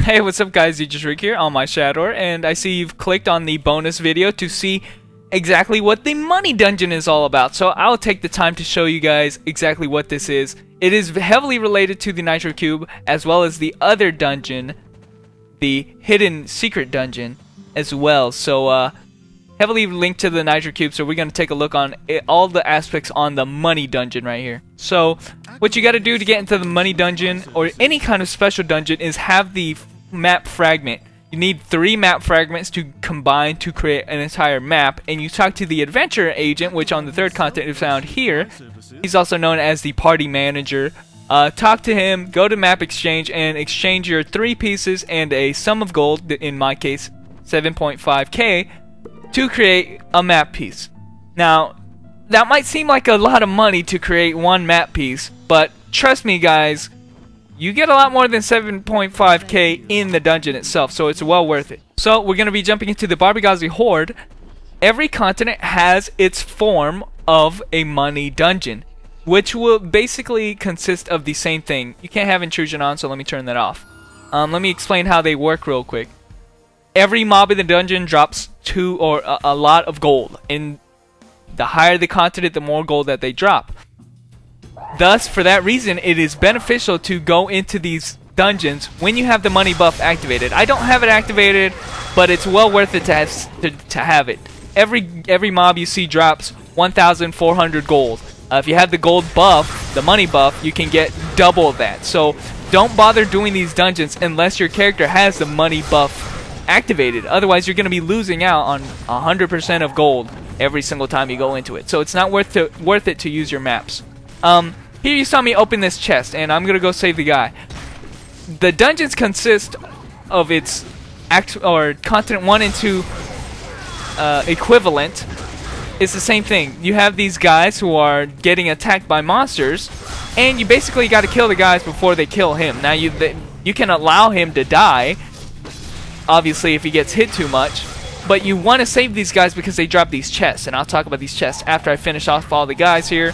Hey, what's up guys, Rick here on my Shadowr, and I see you've clicked on the bonus video to see exactly what the money dungeon is all about. So I'll take the time to show you guys exactly what this is. It is heavily related to the Nitro Cube, as well as the other dungeon, the hidden secret dungeon as well. So heavily linked to the Nitro Cube, so we're going to take a look on all the aspects on the money dungeon right here. So what you got to do to get into the money dungeon or any kind of special dungeon is have the map fragment. You need 3 map fragments to combine to create an entire map, and you talk to the adventure agent, which on the 3rd continent is found here. He's also known as the party manager. Talk to him, go to map exchange, and exchange your 3 pieces and a sum of gold, in my case 7.5k, to create a map piece. Now, that might seem like a lot of money to create one map piece, but trust me guys, you get a lot more than 7.5k in the dungeon itself, so it's well worth it. So we're going to be jumping into the Barbigazi Horde. Every continent has its form of a money dungeon, which will basically consist of the same thing. You can't have intrusion on, so let me turn that off. Let me explain how they work real quick. Every mob in the dungeon drops a lot of gold, and the higher the continent, the more gold that they drop. Thus, for that reason, it is beneficial to go into these dungeons when you have the money buff activated. I don't have it activated, but it's well worth it to have it. Every mob you see drops 1,400 gold. If you have the gold buff, the money buff, you can get double that. So don't bother doing these dungeons unless your character has the money buff activated. Otherwise, you're going to be losing out on 100% of gold every single time you go into it. So it's not worth it to use your maps. Here you saw me open this chest, and I'm gonna go save the guy. The dungeons consist of its continent 1 and 2 equivalent. It's the same thing. You have these guys who are getting attacked by monsters, and you basically got to kill the guys before they kill him. Now you can allow him to die, obviously if he gets hit too much, but you want to save these guys because they drop these chests, and I'll talk about these chests after I finish off all the guys here.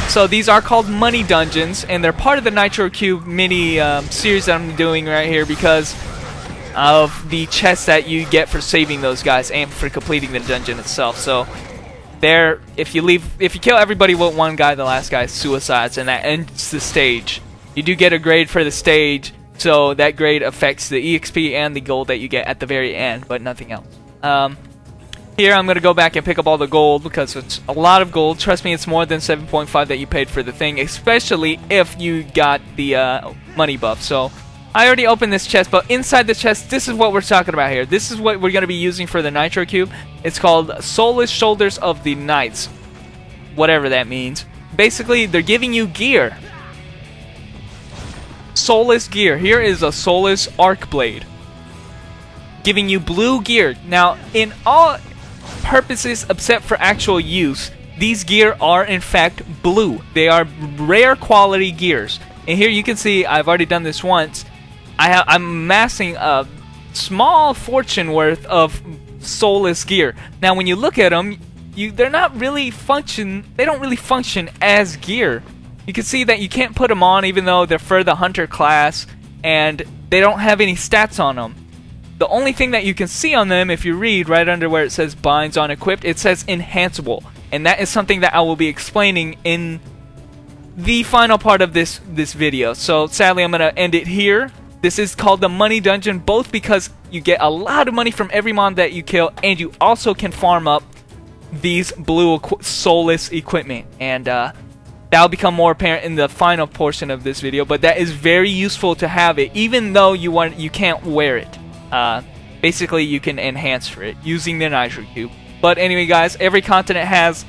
So these are called money dungeons, and they're part of the Nitro Cube mini series that I'm doing right here because of the chests that you get for saving those guys and for completing the dungeon itself. So if you kill everybody with one guy, the last guy suicides, and that ends the stage. You do get a grade for the stage, so that grade affects the EXP and the gold that you get at the very end, but nothing else. Here I'm going to go back and pick up all the gold because it's a lot of gold. Trust me, it's more than 7.5 that you paid for the thing, especially if you got the money buff. So I already opened this chest, but inside the chest, this is what we're talking about here. This is what we're going to be using for the Nitro Cube. It's called Soulless Shoulders of the Knights, whatever that means. Basically, they're giving you gear. Soulless gear. Here is a Soulless Arc Blade, giving you blue gear. Now, in all purposes except for actual use, these gear are in fact blue. They are rare quality gears, and here you can see I've already done this once. I'm amassing a small fortune worth of soulless gear. Now when you look at them, they don't really function as gear. You can see that you can't put them on even though they're for the hunter class, and they don't have any stats on them. The only thing that you can see on them, if you read right under where it says binds on equipped, it says enhanceable, and that is something that I will be explaining in the final part of this video. So sadly I'm going to end it here. This is called the money dungeon, both because you get a lot of money from every mob that you kill, and you also can farm up these blue soulless equipment, and that'll become more apparent in the final portion of this video, but that is very useful to have it even though you can't wear it. Basically you can enhance for it using the Nitro Cube. But anyway guys, every continent has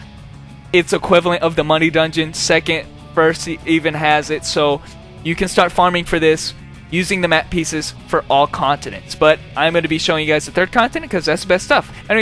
its equivalent of the money dungeon. First even has it, so you can start farming for this using the map pieces for all continents. But I'm going to be showing you guys the 3rd continent because that's the best stuff. Anyway,